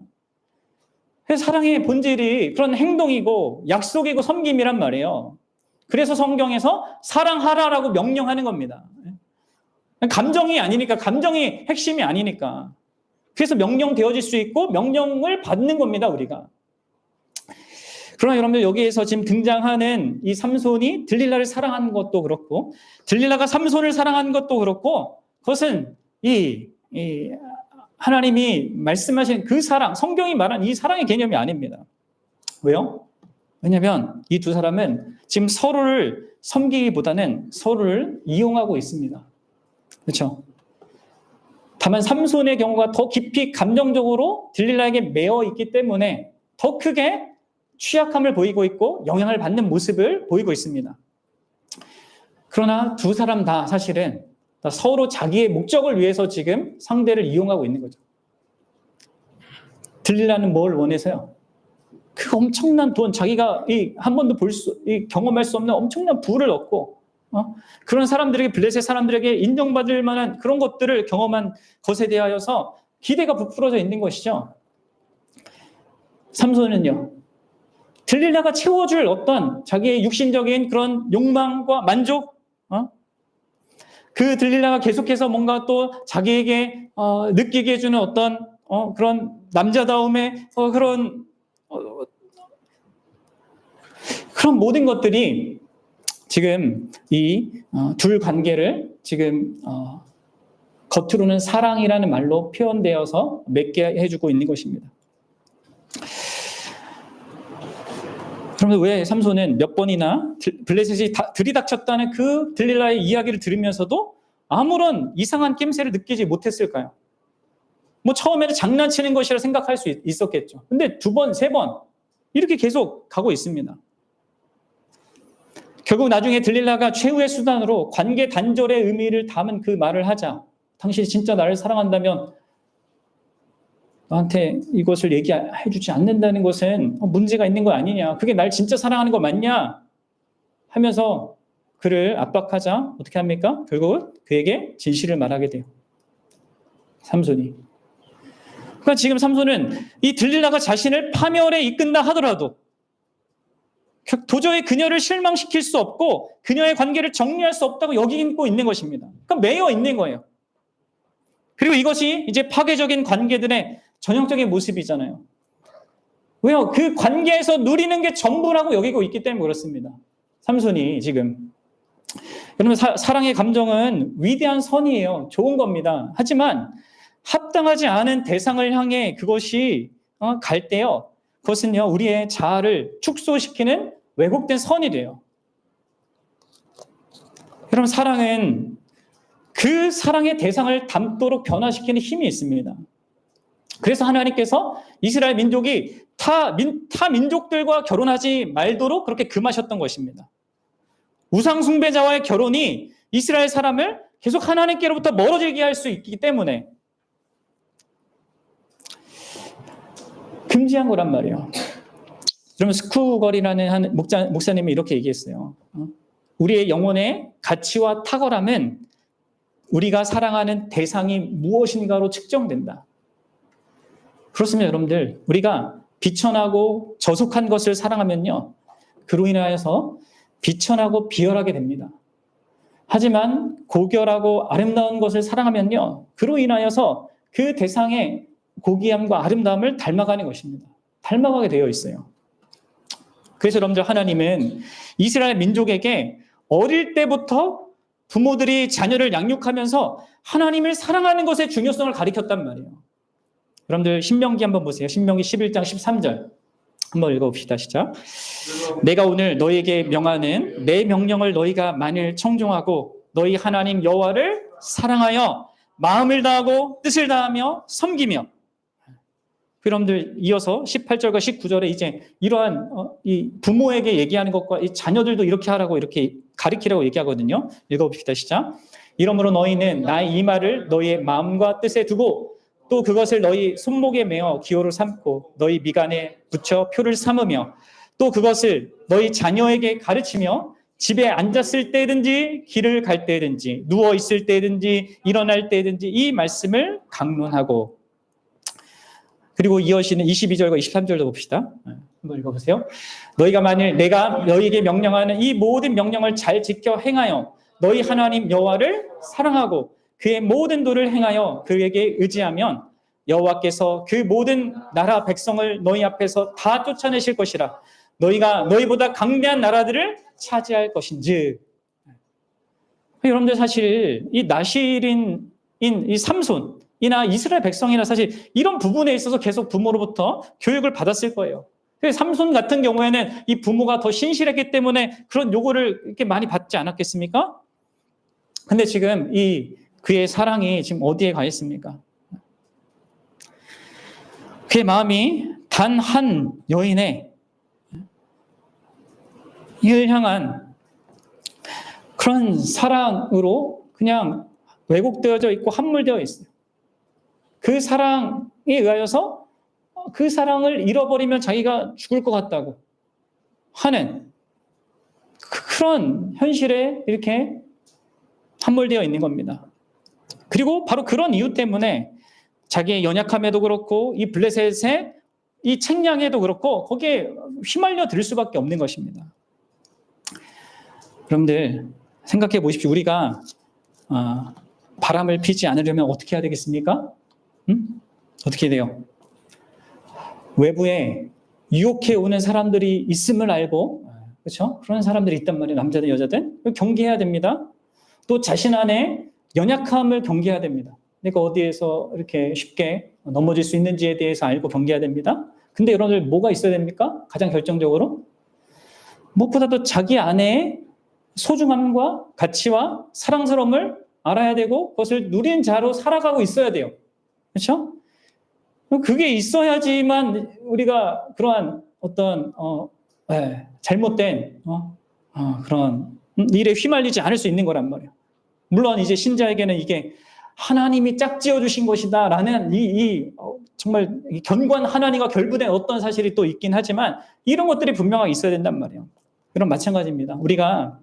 그래서 사랑의 본질이 그런 행동이고 약속이고 섬김이란 말이에요. 그래서 성경에서 사랑하라라고 명령하는 겁니다. 감정이 아니니까, 감정이 핵심이 아니니까. 그래서 명령되어질 수 있고 명령을 받는 겁니다, 우리가. 그러나 여러분들, 여기에서 지금 등장하는 이 삼손이 들릴라를 사랑한 것도 그렇고, 들릴라가 삼손을 사랑한 것도 그렇고, 그것은 이 하나님이 말씀하신 그 사랑, 성경이 말한 이 사랑의 개념이 아닙니다. 왜요? 왜냐하면 이 두 사람은 지금 서로를 섬기기보다는 서로를 이용하고 있습니다. 그렇죠? 다만 삼손의 경우가 더 깊이 감정적으로 들릴라에게 매어 있기 때문에 더 크게 취약함을 보이고 있고 영향을 받는 모습을 보이고 있습니다. 그러나 두 사람 다 사실은 다 서로 자기의 목적을 위해서 지금 상대를 이용하고 있는 거죠. 들릴라는 뭘 원해서요? 그 엄청난 돈, 자기가 한 번도 경험할 수 없는 엄청난 부를 얻고, 그런 사람들에게, 블레셋 사람들에게 인정받을 만한 그런 것들을 경험한 것에 대하여서 기대가 부풀어져 있는 것이죠. 삼손은요, 들릴라가 채워줄 어떤 자기의 육신적인 그런 욕망과 만족, 그 들릴라가 계속해서 뭔가 또 자기에게 느끼게 해주는 어떤 그런 남자다움의 그런 모든 것들이 지금 이 둘 관계를 지금 겉으로는 사랑이라는 말로 표현되어서 맺게 해주고 있는 것입니다. 그러면 왜 삼손은 몇 번이나 블레셋이 들이닥쳤다는 그 들릴라의 이야기를 들으면서도 아무런 이상한 낌새를 느끼지 못했을까요? 뭐 처음에는 장난치는 것이라 생각할 수 있었겠죠. 근데 두 번, 세 번 이렇게 계속 가고 있습니다. 결국 나중에 들릴라가 최후의 수단으로 관계 단절의 의미를 담은 그 말을 하자. 당신이 진짜 나를 사랑한다면 너한테 이것을 얘기해 주지 않는다는 것은 문제가 있는 거 아니냐. 그게 날 진짜 사랑하는 거 맞냐. 하면서 그를 압박하자 어떻게 합니까? 결국은 그에게 진실을 말하게 돼요. 삼손이. 그러니까 지금 삼손은 이 들릴라가 자신을 파멸에 이끈다 하더라도 도저히 그녀를 실망시킬 수 없고 그녀의 관계를 정리할 수 없다고 여기고 있는 것입니다. 그러니까 매여 있는 거예요. 그리고 이것이 이제 파괴적인 관계들의 전형적인 모습이잖아요. 왜요? 그 관계에서 누리는 게 전부라고 여기고 있기 때문에 그렇습니다. 삼손이 지금. 여러분 사랑의 감정은 위대한 선이에요. 좋은 겁니다. 하지만 합당하지 않은 대상을 향해 그것이 갈 때요. 그것은요, 우리의 자아를 축소시키는 왜곡된 선이 돼요. 여러분, 사랑은 그 사랑의 대상을 담도록 변화시키는 힘이 있습니다. 그래서 하나님께서 이스라엘 민족이 타 민족들과 결혼하지 말도록 그렇게 금하셨던 것입니다. 우상숭배자와의 결혼이 이스라엘 사람을 계속 하나님께로부터 멀어지게 할 수 있기 때문에 금지한 거란 말이에요. 그러면 스쿠걸이라는 목사님이 이렇게 얘기했어요. 우리의 영혼의 가치와 탁월함은 우리가 사랑하는 대상이 무엇인가로 측정된다. 그렇습니다, 여러분들. 우리가 비천하고 저속한 것을 사랑하면요, 그로 인하여서 비천하고 비열하게 됩니다. 하지만 고결하고 아름다운 것을 사랑하면요, 그로 인하여서 그 대상의 고귀함과 아름다움을 닮아가는 것입니다. 닮아가게 되어 있어요. 그래서 여러분들, 하나님은 이스라엘 민족에게 어릴 때부터 부모들이 자녀를 양육하면서 하나님을 사랑하는 것의 중요성을 가르쳤단 말이에요. 여러분들 신명기 한번 보세요. 신명기 11장 13절 한번 읽어봅시다. 시작. 내가 오늘 너희에게 명하는 내 명령을 너희가 만일 청종하고 너희 하나님 여호와를 사랑하여 마음을 다하고 뜻을 다하며 섬기며. 여러분들 이어서 18절과 19절에 이제 이러한 이 부모에게 얘기하는 것과 이 자녀들도 이렇게 하라고 이렇게 가르치라고 얘기하거든요. 읽어봅시다. 시작. 이러므로 너희는 나의 이 말을 너희의 마음과 뜻에 두고 또 그것을 너희 손목에 메어 기호를 삼고 너희 미간에 붙여 표를 삼으며 또 그것을 너희 자녀에게 가르치며 집에 앉았을 때든지 길을 갈 때든지 누워 있을 때든지 일어날 때든지 이 말씀을 강론하고. 그리고 이어지는 22절과 23절도 봅시다. 한번 읽어보세요. 너희가 만일 내가 너희에게 명령하는 이 모든 명령을 잘 지켜 행하여 너희 하나님 여호와를 사랑하고 그의 모든 도를 행하여 그에게 의지하면 여호와께서 그 모든 나라 백성을 너희 앞에서 다 쫓아내실 것이라. 너희가 너희보다 강대한 나라들을 차지할 것인즉. 여러분들 사실 이 나실인 이 삼손 이나 이스라엘 백성이나 사실 이런 부분에 있어서 계속 부모로부터 교육을 받았을 거예요. 삼손 같은 경우에는 이 부모가 더 신실했기 때문에 그런 요구를 이렇게 많이 받지 않았겠습니까? 근데 지금 그의 사랑이 지금 어디에 가 있습니까? 그의 마음이 단 한 여인의 이를 향한 그런 사랑으로 그냥 왜곡되어져 있고 함몰되어 있어요. 그 사랑에 의하여서 그 사랑을 잃어버리면 자기가 죽을 것 같다고 하는 그런 현실에 이렇게 함몰되어 있는 겁니다. 그리고 바로 그런 이유 때문에 자기의 연약함에도 그렇고 이 블레셋의 이 책량에도 그렇고 거기에 휘말려 들 수밖에 없는 것입니다. 여러분들 생각해 보십시오. 우리가 바람을 피지 않으려면 어떻게 해야 되겠습니까? 어떻게 돼요? 외부에 유혹해 오는 사람들이 있음을 알고, 그렇죠? 그런 사람들이 있단 말이에요. 남자든 여자든 경계해야 됩니다. 또 자신 안에 연약함을 경계해야 됩니다. 내가 어디에서 이렇게 쉽게 넘어질 수 있는지에 대해서 알고 경계해야 됩니다. 근데 여러분들 뭐가 있어야 됩니까? 가장 결정적으로 무엇보다도 자기 안에 소중함과 가치와 사랑스러움을 알아야 되고 그것을 누린 자로 살아가고 있어야 돼요. 그렇죠? 그게 있어야지만 우리가 그러한 어떤 잘못된 그런 일에 휘말리지 않을 수 있는 거란 말이에요. 물론 이제 신자에게는 이게 하나님이 짝지어 주신 것이다라는 정말 견고한 하나님과 결부된 어떤 사실이 또 있긴 하지만 이런 것들이 분명하게 있어야 된단 말이에요. 그럼 마찬가지입니다. 우리가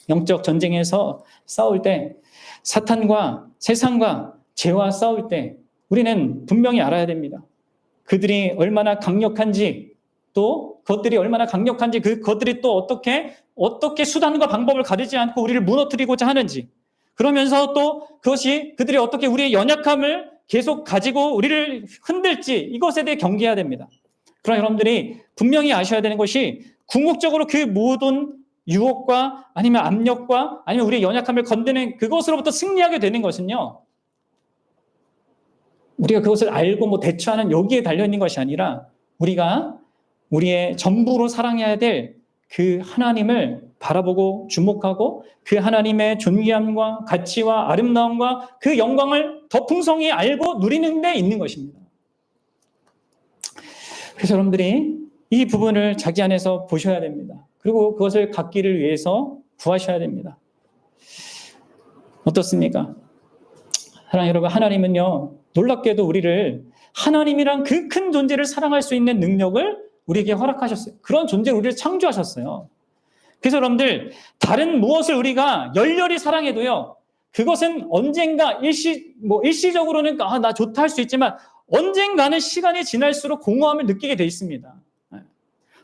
영적 전쟁에서 싸울 때 사탄과 세상과 죄와 싸울 때 우리는 분명히 알아야 됩니다. 그들이 얼마나 강력한지 또 그것들이 얼마나 강력한지 그것들이 또 어떻게 수단과 방법을 가리지 않고 우리를 무너뜨리고자 하는지 그러면서 또 그것이 그들이 어떻게 우리의 연약함을 계속 가지고 우리를 흔들지 이것에 대해 경계해야 됩니다. 그러나 여러분들이 분명히 아셔야 되는 것이 궁극적으로 그 모든 유혹과 아니면 압력과 아니면 우리의 연약함을 건드는 그것으로부터 승리하게 되는 것은요. 우리가 그것을 알고 대처하는 여기에 달려있는 것이 아니라 우리가 우리의 전부로 사랑해야 될 그 하나님을 바라보고 주목하고 그 하나님의 존귀함과 가치와 아름다움과 그 영광을 더 풍성히 알고 누리는 데 있는 것입니다. 그래서 여러분들이 이 부분을 자기 안에서 보셔야 됩니다. 그리고 그것을 갖기를 위해서 구하셔야 됩니다. 어떻습니까? 사랑하는 여러분, 하나님은요, 놀랍게도 우리를 하나님이란 그 큰 존재를 사랑할 수 있는 능력을 우리에게 허락하셨어요. 그런 존재를 우리를 창조하셨어요. 그래서 여러분들, 다른 무엇을 우리가 열렬히 사랑해도요, 그것은 언젠가 일시적으로는 나 좋다 할 수 있지만 언젠가는 시간이 지날수록 공허함을 느끼게 돼 있습니다.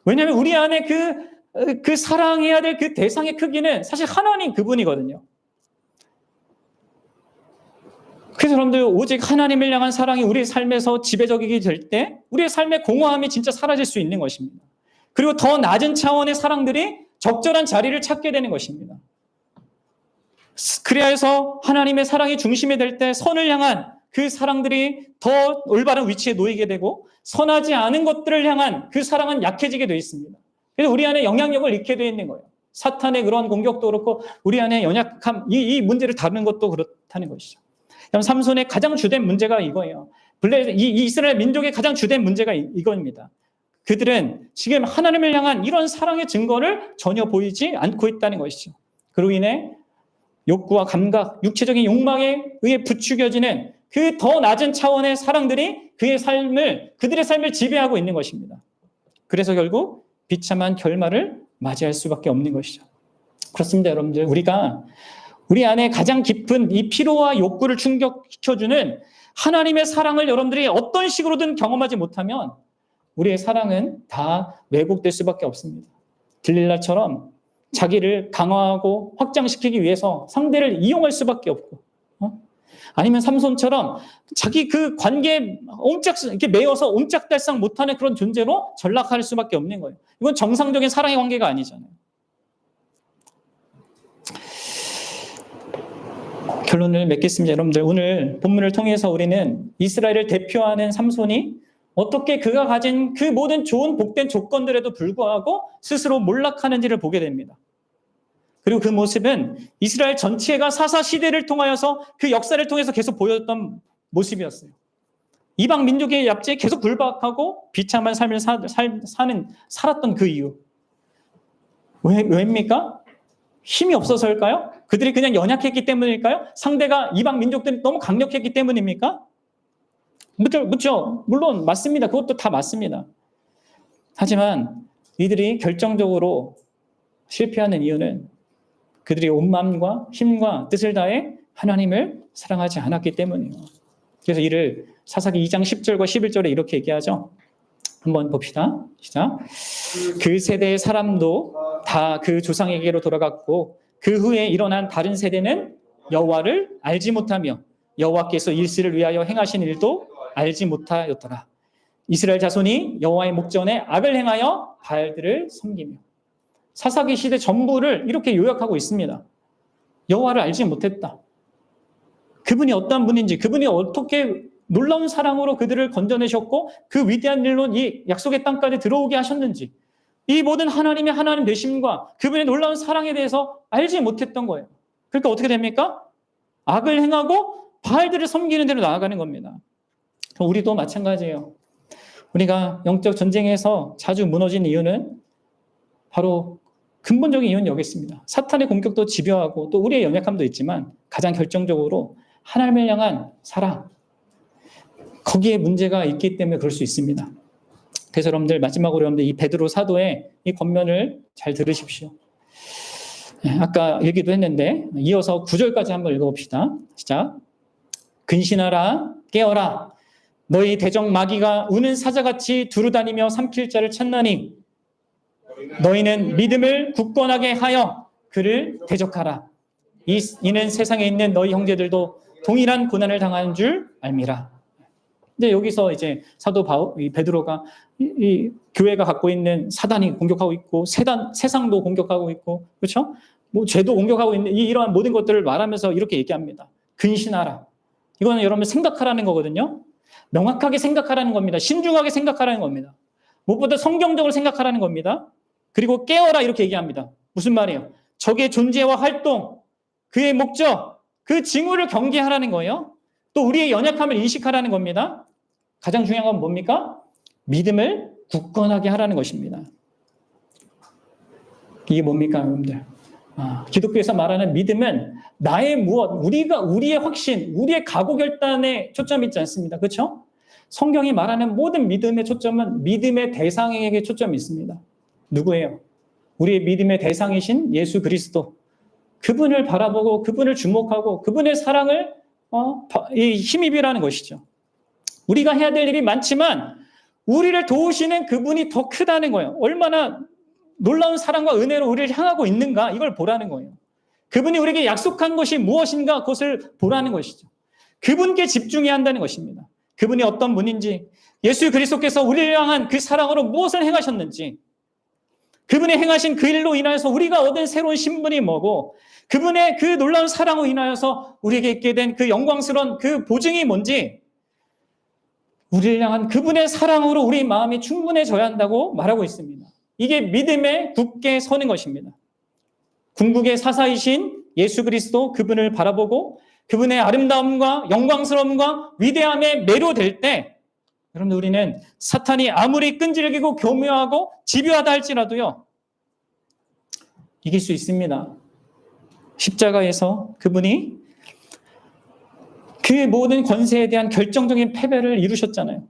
왜냐하면 우리 안에 그 사랑해야 될 그 대상의 크기는 사실 하나님 그분이거든요. 그래서 여러분들 오직 하나님을 향한 사랑이 우리의 삶에서 지배적이게 될 때 우리의 삶의 공허함이 진짜 사라질 수 있는 것입니다. 그리고 더 낮은 차원의 사랑들이 적절한 자리를 찾게 되는 것입니다. 그래야 해서 하나님의 사랑이 중심이 될 때 선을 향한 그 사랑들이 더 올바른 위치에 놓이게 되고 선하지 않은 것들을 향한 그 사랑은 약해지게 되어 있습니다. 그래서 우리 안에 영향력을 잃게 되어 있는 거예요. 사탄의 그런 공격도 그렇고 우리 안에 연약함, 이 문제를 다루는 것도 그렇다는 것이죠. 삼손의 가장 주된 문제가 이거예요. 이 이스라엘 민족의 가장 주된 문제가 이겁니다. 그들은 지금 하나님을 향한 이런 사랑의 증거를 전혀 보이지 않고 있다는 것이죠. 그로 인해 욕구와 감각, 육체적인 욕망에 의해 부추겨지는 그 더 낮은 차원의 사랑들이 그들의 삶을 지배하고 있는 것입니다. 그래서 결국 비참한 결말을 맞이할 수밖에 없는 것이죠. 그렇습니다, 여러분들. 우리가 우리 안에 가장 깊은 이 피로와 욕구를 충족시켜주는 하나님의 사랑을 여러분들이 어떤 식으로든 경험하지 못하면 우리의 사랑은 다 왜곡될 수밖에 없습니다. 들릴라처럼 자기를 강화하고 확장시키기 위해서 상대를 이용할 수밖에 없고, 아니면 삼손처럼 자기 그 관계에 이렇게 매여서 옴짝달싹 못하는 그런 존재로 전락할 수밖에 없는 거예요. 이건 정상적인 사랑의 관계가 아니잖아요. 결론을 맺겠습니다. 여러분들, 오늘 본문을 통해서 우리는 이스라엘을 대표하는 삼손이 어떻게 그가 가진 그 모든 좋은 복된 조건들에도 불구하고 스스로 몰락하는지를 보게 됩니다. 그리고 그 모습은 이스라엘 전체가 사사시대를 통하여서 그 역사를 통해서 계속 보였던 모습이었어요. 이방 민족의 납치에 계속 굴박하고 비참한 삶을 살았던 그 이유. 왜입니까? 힘이 없어서일까요? 그들이 그냥 연약했기 때문일까요? 상대가 이방 민족들이 너무 강력했기 때문입니까? 묻죠. 물론 맞습니다. 그것도 다 맞습니다. 하지만 이들이 결정적으로 실패하는 이유는 그들이 온 마음과 힘과 뜻을 다해 하나님을 사랑하지 않았기 때문이에요. 그래서 이를 사사기 2장 10절과 11절에 이렇게 얘기하죠. 한번 봅시다. 시작. 그 세대의 사람도 다 그 조상에게로 돌아갔고 그 후에 일어난 다른 세대는 여호와를 알지 못하며 여호와께서 일시를 위하여 행하신 일도 알지 못하였더라. 이스라엘 자손이 여호와의 목전에 악을 행하여 바알들을 섬기며. 사사기 시대 전부를 이렇게 요약하고 있습니다. 여호와를 알지 못했다. 그분이 어떤 분인지, 그분이 어떻게 놀라운 사랑으로 그들을 건져내셨고 그 위대한 일로 이 약속의 땅까지 들어오게 하셨는지 이 모든 하나님의 하나님 되심과 그분의 놀라운 사랑에 대해서 알지 못했던 거예요. 그러니까 어떻게 됩니까? 악을 행하고 바알들을 섬기는 대로 나아가는 겁니다. 우리도 마찬가지예요. 우리가 영적 전쟁에서 자주 무너진 이유는 바로 근본적인 이유는 여기 있습니다. 사탄의 공격도 집요하고 또 우리의 연약함도 있지만 가장 결정적으로 하나님을 향한 사랑, 거기에 문제가 있기 때문에 그럴 수 있습니다. 그래서 여러분들 마지막으로 여러분들 이 베드로 사도의 이 권면을 잘 들으십시오. 아까 얘기도 했는데 이어서 9절까지 한번 읽어봅시다. 시작. 근신하라, 깨어라. 너희 대적 마귀가 우는 사자같이 두루다니며 삼킬 자를 찾나니 너희는 믿음을 굳건하게 하여 그를 대적하라. 이는 세상에 있는 너희 형제들도 동일한 고난을 당하는 줄 알미라. 근데 여기서 이제 사도 베드로가 이 교회가 갖고 있는 사단이 공격하고 있고 세상도 공격하고 있고 그렇죠? 뭐 죄도 공격하고 있는 이러한 모든 것들을 말하면서 이렇게 얘기합니다. 근신하라. 이거는 여러분 생각하라는 거거든요. 명확하게 생각하라는 겁니다. 신중하게 생각하라는 겁니다. 무엇보다 성경적으로 생각하라는 겁니다. 그리고 깨어라 이렇게 얘기합니다. 무슨 말이에요? 적의 존재와 활동, 그의 목적, 그 징후를 경계하라는 거예요. 또 우리의 연약함을 인식하라는 겁니다. 가장 중요한 건 뭡니까? 믿음을 굳건하게 하라는 것입니다. 이게 뭡니까, 여러분들? 기독교에서 말하는 믿음은 나의 우리의 확신, 우리의 각오 결단에 초점이 있지 않습니다. 그렇죠? 성경이 말하는 모든 믿음의 초점은 믿음의 대상에게 초점이 있습니다. 누구예요? 우리의 믿음의 대상이신 예수 그리스도. 그분을 바라보고 그분을 주목하고 그분의 사랑을 힘입으라는 것이죠. 우리가 해야 될 일이 많지만 우리를 도우시는 그분이 더 크다는 거예요. 얼마나 놀라운 사랑과 은혜로 우리를 향하고 있는가 이걸 보라는 거예요. 그분이 우리에게 약속한 것이 무엇인가 그것을 보라는 것이죠. 그분께 집중해야 한다는 것입니다. 그분이 어떤 분인지, 예수 그리스도께서 우리를 향한 그 사랑으로 무엇을 행하셨는지, 그분이 행하신 그 일로 인하여서 우리가 얻은 새로운 신분이 뭐고, 그분의 그 놀라운 사랑으로 인하여서 우리에게 있게 된 그 영광스러운 그 보증이 뭔지, 우리를 향한 그분의 사랑으로 우리 마음이 충분해져야 한다고 말하고 있습니다. 이게 믿음에 굳게 서는 것입니다. 궁극의 사사이신 예수 그리스도 그분을 바라보고 그분의 아름다움과 영광스러움과 위대함에 매료될 때 여러분들 우리는 사탄이 아무리 끈질기고 교묘하고 집요하다 할지라도요 이길 수 있습니다. 십자가에서 그분이 그 모든 권세에 대한 결정적인 패배를 이루셨잖아요.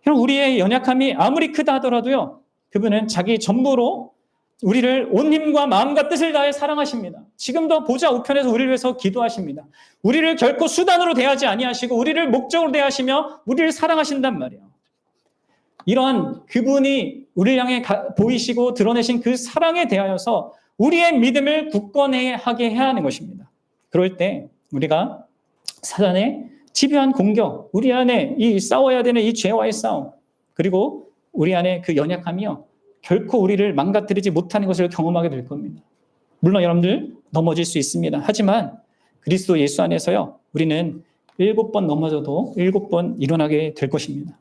우리의 연약함이 아무리 크다 하더라도요 그분은 자기 전부로 우리를 온 힘과 마음과 뜻을 다해 사랑하십니다. 지금도 보좌 우편에서 우리를 위해서 기도하십니다. 우리를 결코 수단으로 대하지 아니하시고 우리를 목적으로 대하시며 우리를 사랑하신단 말이에요. 이러한 그분이 우리를 향해 보이시고 드러내신 그 사랑에 대하여서 우리의 믿음을 굳건하게 해야 하는 것입니다. 그럴 때 우리가 사단의 집요한 공격, 우리 안에 이 싸워야 되는 이 죄와의 싸움, 그리고 우리 안에 그 연약함이요 결코 우리를 망가뜨리지 못하는 것을 경험하게 될 겁니다. 물론 여러분들 넘어질 수 있습니다. 하지만 그리스도 예수 안에서요 우리는 7번 넘어져도 7번 일어나게 될 것입니다.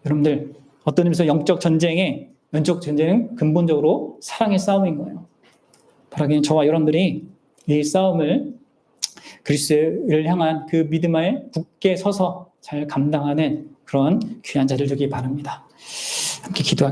여러분들 어떤 의미에서 영적 전쟁은 근본적으로 사랑의 싸움인 거예요. 바라기는 저와 여러분들이 이 싸움을 그리스도를 향한 그 믿음에 굳게 서서 잘 감당하는 그런 귀한 자들 되기 바랍니다. 함께 기도하겠습니다.